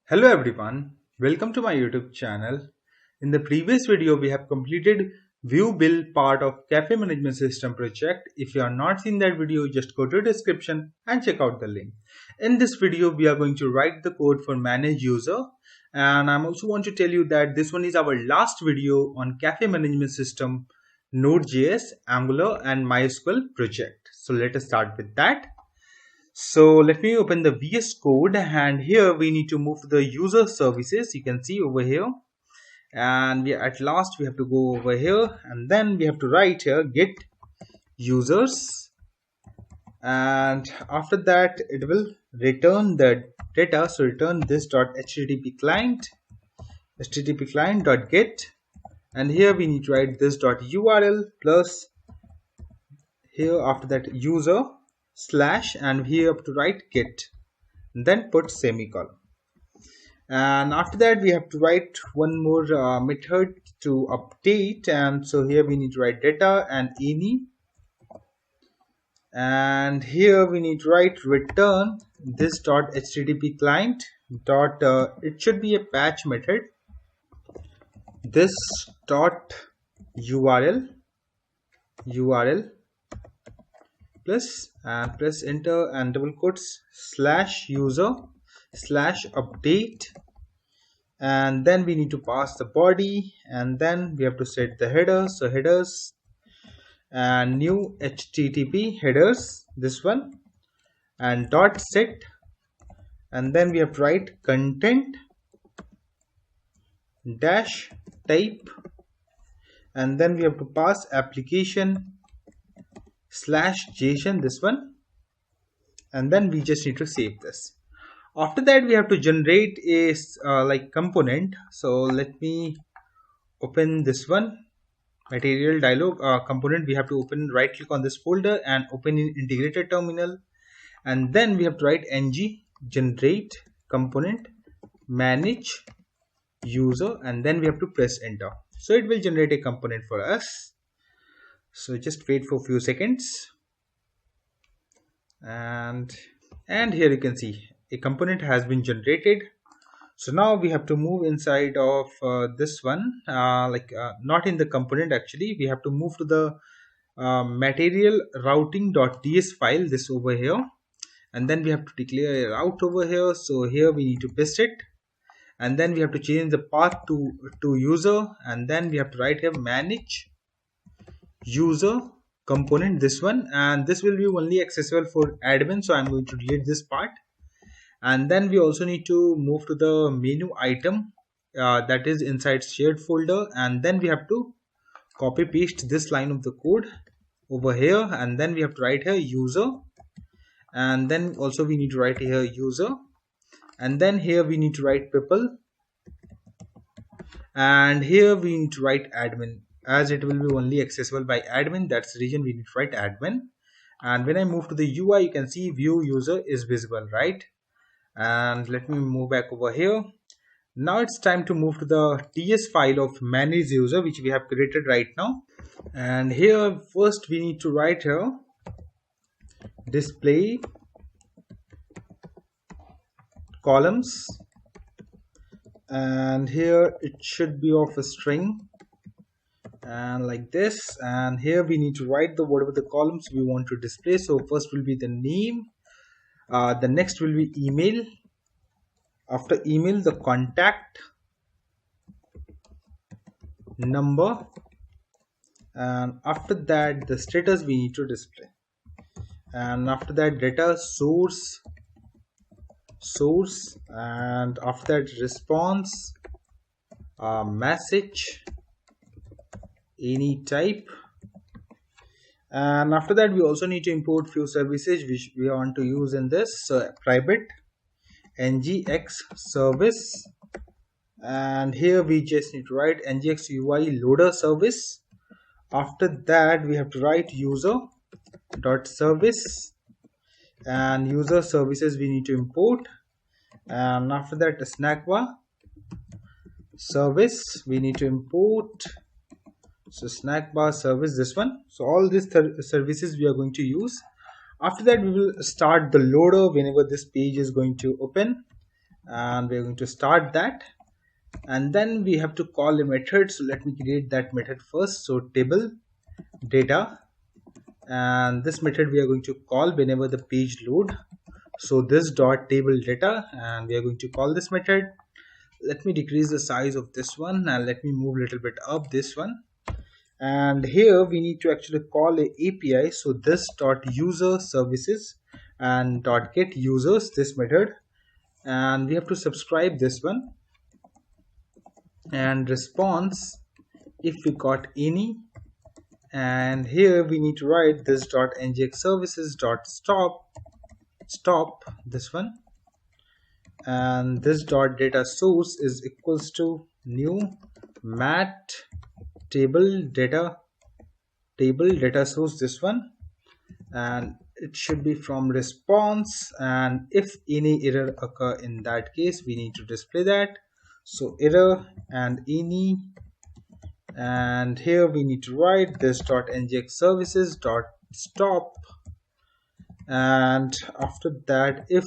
Hello everyone, welcome to my YouTube channel. In the previous video, we have completed view build part of cafe management system project. If you are not seen that video, just go to the description and check out the link. In this video, we are going to write the code for manage user. And I also want to tell you that this one is our last video on cafe management system, Node.js, Angular and MySQL project. So let us start with that. So let me open the VS Code, and here we need to move to the user services. You can see over here, and at last we have to go over here, and then we have to write here get users, and after that it will return the data. So return this .http client, http client.get, and here we need to write this .url plus here after that user slash, and here have to write get, then put semicolon. And after that we have to write one more method to update, and so here we need to write data and any, and here we need to write return this .http client it should be a patch method, this .url plus, and press enter and double quotes slash user slash update, and then we need to pass the body, and then we have to set the header. So headers and new http headers, this one, and dot set, and then we have to write content dash type, and then we have to pass application slash JSON, this one, and then we just need to save this. After that we have to generate a component. So let me open this one, material dialog component. We have to open, right click on this folder and open in integrated terminal, and then we have to write ng generate component manage user, and then we have to press enter. So it will generate a component for us. So just wait for a few seconds, and here you can see a component has been generated. So now we have to move inside of this one, not in the component, actually we have to move to the material routing.ts file, this over here, and then we have to declare a route over here. So here we need to paste it, and then we have to change the path to user, and then we have to write here manage user component, this one, and this will be only accessible for admin, so I'm going to delete this part. And then we also need to move to the menu item that is inside shared folder, and then we have to copy paste this line of the code over here, and then we have to write here user, and then also we need to write here user, and then here we need to write people, and here we need to write admin, as it will be only accessible by admin. That's the reason we need to write admin. And when I move to the UI, you can see view user is visible, right? And let me move back over here. Now it's time to move to the TS file of manage user, which we have created right now. And here first we need to write here display columns, and here it should be of a string, and like this, and here we need to write the whatever the columns we want to display. So first will be the name, the next will be email, after email the contact number, and after that the status we need to display, and after that data source, and after that response message any type, and after that we also need to import few services which we want to use in this. So private ngx service, and here we just need to write ngx ui loader service. After that we have to write user dot service, and user services we need to import, and after that snack bar service we need to import. So snack bar service, this one. So all these services we are going to use. After that we will start the loader whenever this page is going to open, and we're going to start that, and then we have to call a method. So let me create that method first. So table data, and this method we are going to call whenever the page load. So this dot table data, and we are going to call this method. Let me decrease the size of this one, and let me move a little bit up this one. And here we need to actually call a API. So this dot user services and dot get users, this method, and we have to subscribe this one, and response if we got any. And here we need to write this dot nginx services dot stop this one, and this dot data source is equals to new mat table data source, this one, and it should be from response, and if any error occur, in that case we need to display that. So error and any, and here we need to write this dot nginx services dot stop, and after that if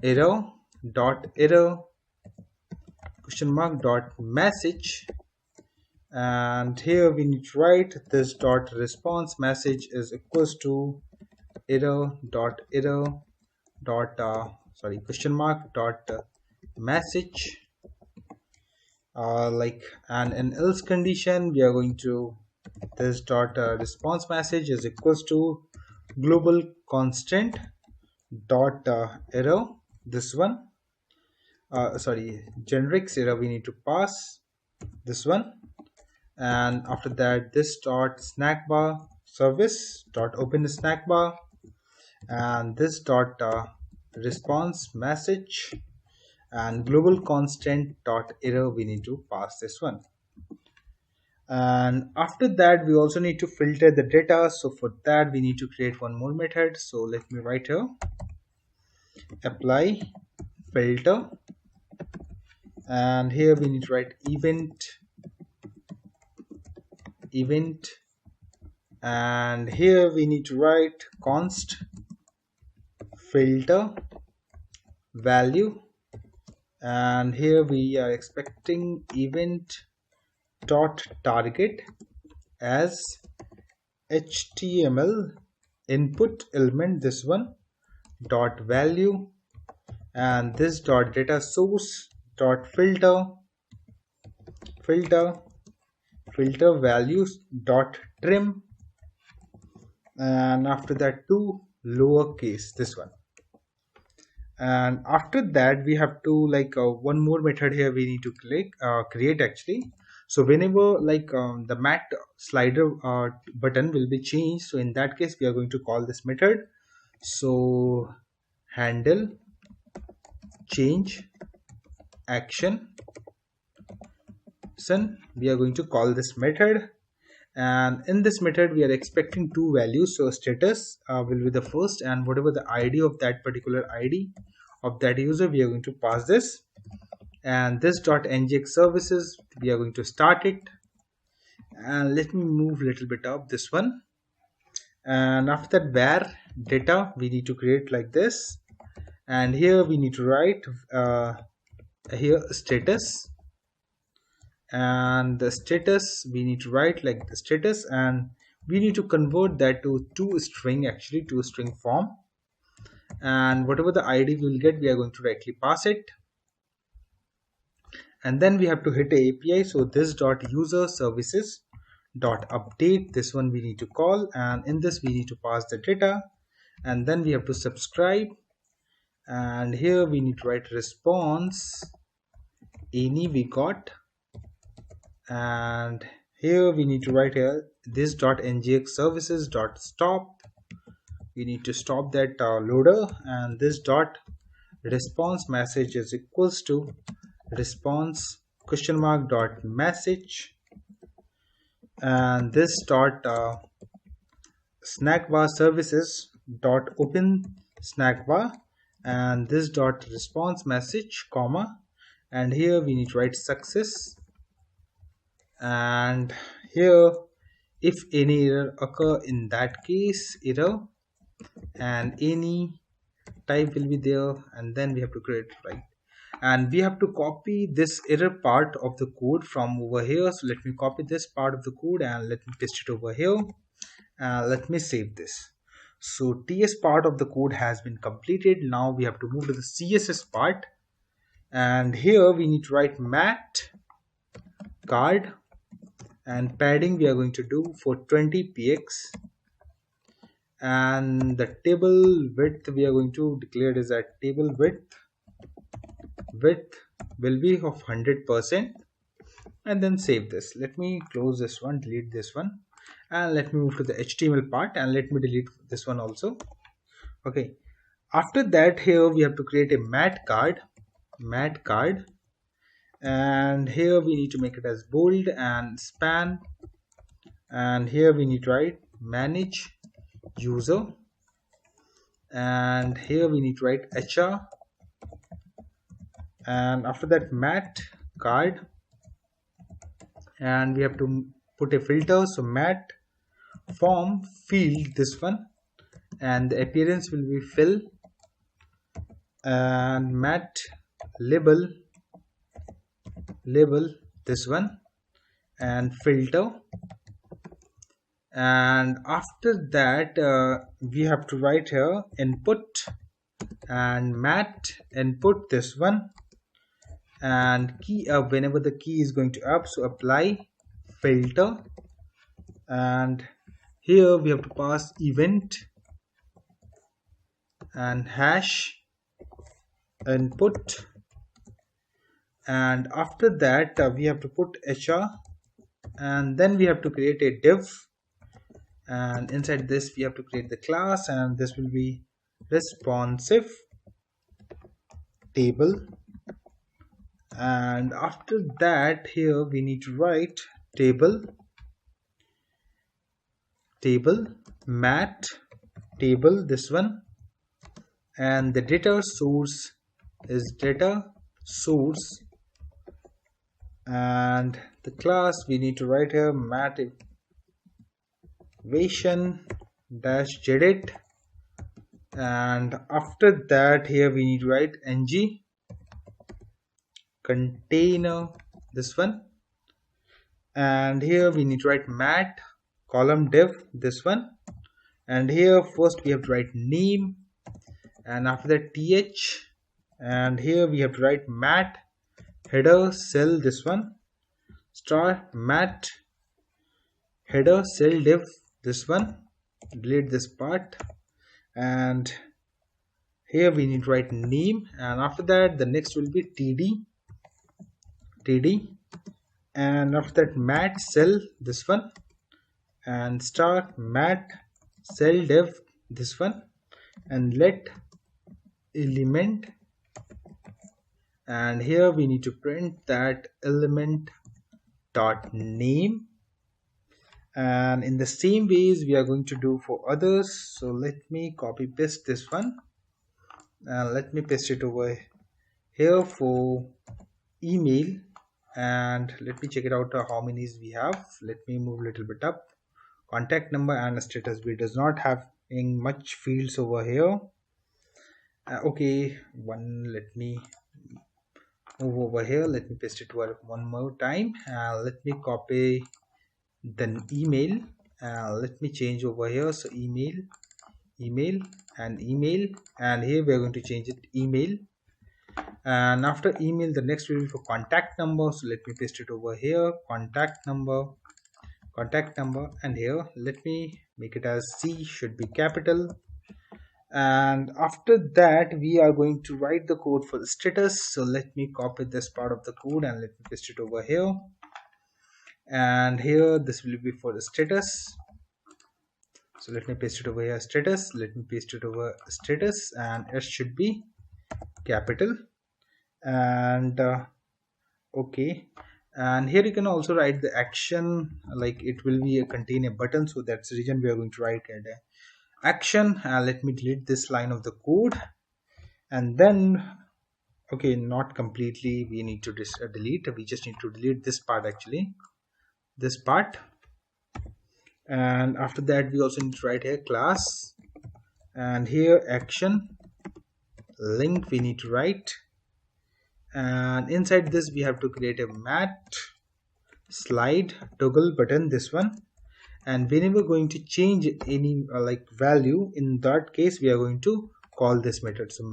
error question mark dot message, and here we need to write this dot response message is equals to error dot question mark dot message, like, and in else condition we are going to this dot response message is equals to global constant dot error, this one, generics error we need to pass this one, and after that this dot snack bar service dot open snack bar, and this dot response message and global constant dot error we need to pass this one. And after that we also need to filter the data. So for that we need to create one more method. So let me write here apply filter, and here we need to write event, and here we need to write const filter value, and here we are expecting event dot target as HTML input element, this one, dot value, and this dot data source dot filter values dot trim, and after that two lowercase, this one. And after that we have to one more method here we need to create actually. So whenever the mat slider button will be changed, so in that case we are going to call this method. So handle change action, we are going to call this method, and in this method we are expecting two values. So status will be the first, and whatever the ID of that particular ID of that user we are going to pass this, and this dot nginx services we are going to start it, and let me move a little bit up this one, and after that where data we need to create like this, and here we need to write here status, and the status we need to write like the status, and we need to convert that to string, actually to string form, and whatever the ID we will get we are going to directly pass it, and then we have to hit a API. So this dot user services dot update, this one we need to call, and in this we need to pass the data, and then we have to subscribe, and here we need to write response any we got, and here we need to write here this dot nginx services dot stop, we need to stop that loader, and this dot response message is equals to response question mark dot message, and this dot snack bar services dot open snack bar, and this dot response message comma, and here we need to write success, and here if any error occur, in that case error and any type will be there, and then we have to create right. And we have to copy this error part of the code from over here. So let me copy this part of the code and let me paste it over here. Let me save this. So TS part of the code has been completed. Now we have to move to the CSS part, and here we need to write mat card, and padding we are going to do for 20 px, and the table width we are going to declare is that table width will be of 100%, and then save this. Let me close this one, delete this one, and let me move to the HTML part, and let me delete this one also. Okay, after that, here we have to create a mat card, and here we need to make it as bold and span, and here we need to write manage user, and here we need to write HR, and after that mat card, and we have to put a filter. So mat form field, this one, and the appearance will be fill, and mat label this one, and filter. And after that we have to write here input, and mat input this one, and key up whenever the key is going to up, so apply filter, and here we have to pass event and hash input, and after that we have to put HR, and then we have to create a div, and inside this we have to create the class, and this will be responsive table, and after that here we need to write table mat table, this one, and the data source is data source, and the class we need to write here motivation dash gedit, and after that here we need to write ng container, this one, and here we need to write mat column div, this one, and here first we have to write name, and after that th, and here we have to write mat header cell, this one, star mat header cell div, this one, delete this part, and here we need to write name, and after that the next will be td, and after that mat cell, this one, and star mat cell div, this one, and let element, and here we need to print that element dot name, and in the same ways we are going to do for others. So let me copy paste this one, and let me paste it over here for email, and let me check it out how many we have. Let me move a little bit up. Contact number and status B does not have much fields over here. Okay, let me move over here. Let me paste it one more time. Let me copy the email. Let me change over here. So email, and email, and here we are going to change it email. And after email, the next will be for contact number. So let me paste it over here. Contact number, and here let me make it as C, should be capital. And after that we are going to write the code for the status. So let me copy this part of the code and let me paste it over here, and here this will be for the status. So let me paste it over here, status, let me paste it over status, and S should be capital. And okay, and here you can also write the action, like it will be contain a button, so that's the reason we are going to write action. Let me delete this line of the code, and then okay, not completely we need to delete, we just need to delete this part, actually this part. And after that we also need to write here class, and here action, link we need to write, and inside this we have to create a mat slide toggle button, this one. And whenever going to change any like value, in that case we are going to call this method. So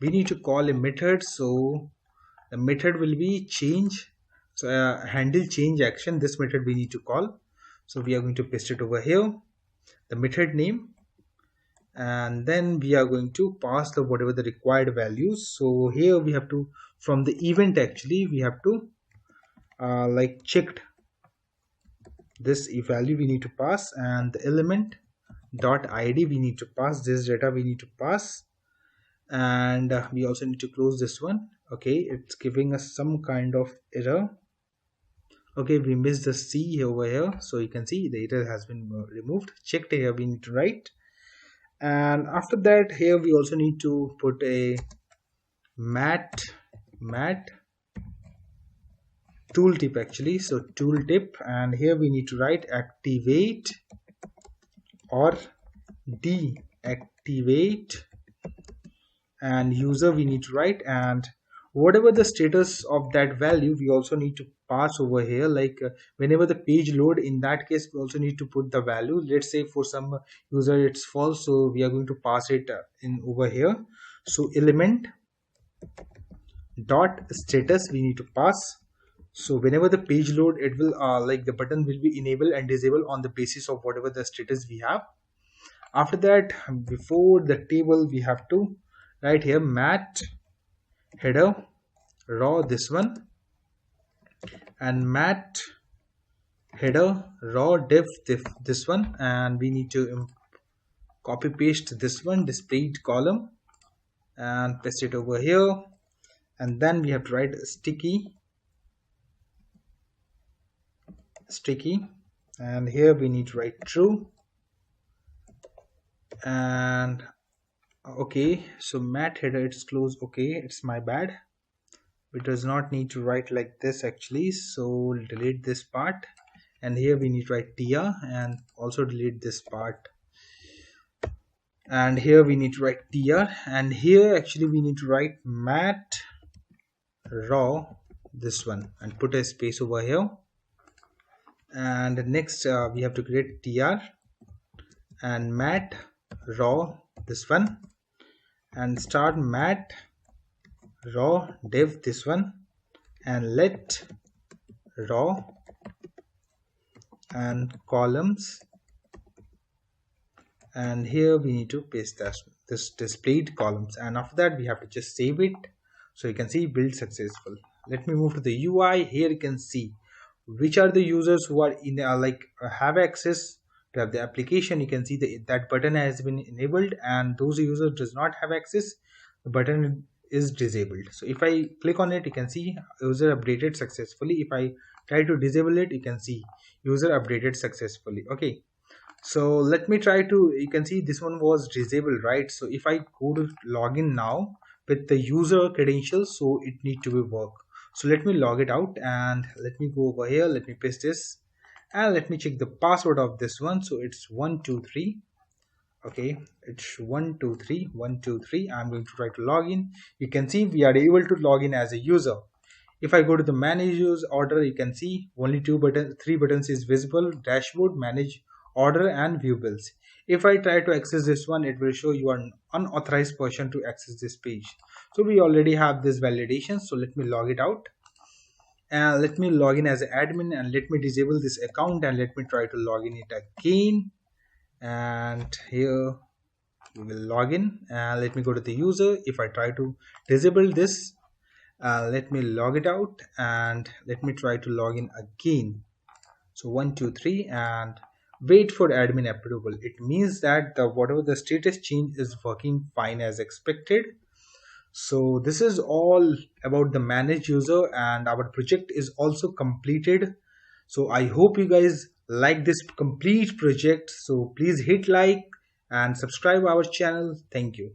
we need to call a method, so the method will be change, so handle change action, this method we need to call. So we are going to paste it over here, the method name, and then we are going to pass the whatever the required values. So here we have to, from the event actually we have to like checked this value we need to pass, and the element dot id we need to pass, this data we need to pass. And we also need to close this one. Okay, it's giving us some kind of error. Okay, we missed the C over here, so you can see the error has been removed. Checked here we need to write, and after that here we also need to put a mat tooltip actually, so tooltip, and here we need to write activate or deactivate, and user we need to write, and whatever the status of that value we also need to pass over here. Like whenever the page load, in that case we also need to put the value. Let's say for some user it's false, so we are going to pass it in over here. So element dot status we need to pass. So whenever the page load, it will like the button will be enabled and disabled on the basis of whatever the status we have. After that, before the table we have to write here mat header raw, this one, and mat header raw div this one, and we need to copy paste this one, displayed column, and paste it over here. And then we have to write sticky, and here we need to write true. And okay, so mat header it's closed. Okay, it's my bad, it does not need to write like this actually, so delete this part. And here we need to write tr, and also delete this part. And here we need to write tr, and here actually we need to write mat raw, this one, and put a space over here. And next we have to create tr and mat raw, this one, and start mat raw div, this one, and let raw and columns, and here we need to paste this displayed columns. And after that we have to just save it. So you can see build successful. Let me move to the UI. Here you can see which are the users who are in have access to have the application. You can see that button has been enabled, and those users does not have access, the button is disabled. So if I click on it, you can see user updated successfully. If I try to disable it, you can see user updated successfully. Okay, so let me try to, you can see this one was disabled, right? So if I go to login now with the user credentials, so it need to be work. So let me log it out, and let me go over here, let me paste this, and let me check the password of this one. So it's 123. Okay, it's 123. I'm going to try to log in. You can see we are able to log in as a user. If I go to the manage use order, you can see only three buttons is visible: dashboard, manage order, and view bills. If I try to access this one, it will show you are an unauthorized person to access this page. So we already have this validation. So let me log it out, and let me log in as an admin, and let me disable this account, and let me try to log in it again. And here we will log in, and let me go to the user. If I try to disable this, let me log it out, and let me try to log in again. So 123, and wait for admin approval. It means that whatever the status change is working fine as expected. So this is all about the manage user, and our project is also completed. So I hope you guys like this complete project. So please hit like and subscribe our channel. Thank you.